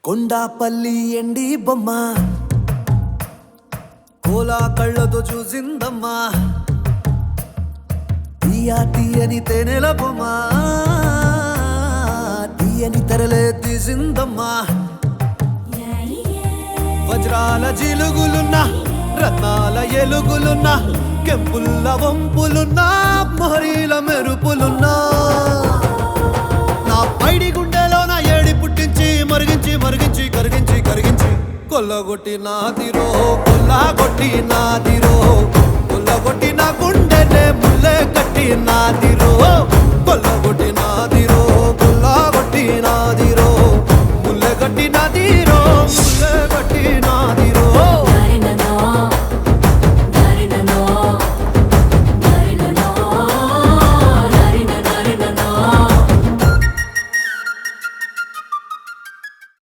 కొండాపల్లి ఎండి బొమ్మ కోలా కళ్ళతో చూసిందమ్మా తీయని తేనెల బొమ్మ తీయని తెరలే తీసిందమ్మా వజ్రాల జిలుగులున్నా రత్నాల ఎలుగులున్నా కెంపుల్ల వంపులున్నా మొహరీల మెరుపులున్నా నా పైడి గుండెలో నా ఏడి పుట్టించి మరిగించి మరిగించి కరిగించి కరిగించి కొల్లగొట్టి నాదిరో కొల్లగొట్టి నాదిరో కొల్లగొట్టి నా గుండెనే ముల్లె కట్టి నాదిరో కొల్లగొట్టి నాదిరో కొల్లగొట్టి నాదిరో ముల్లె కట్టి నాదిరో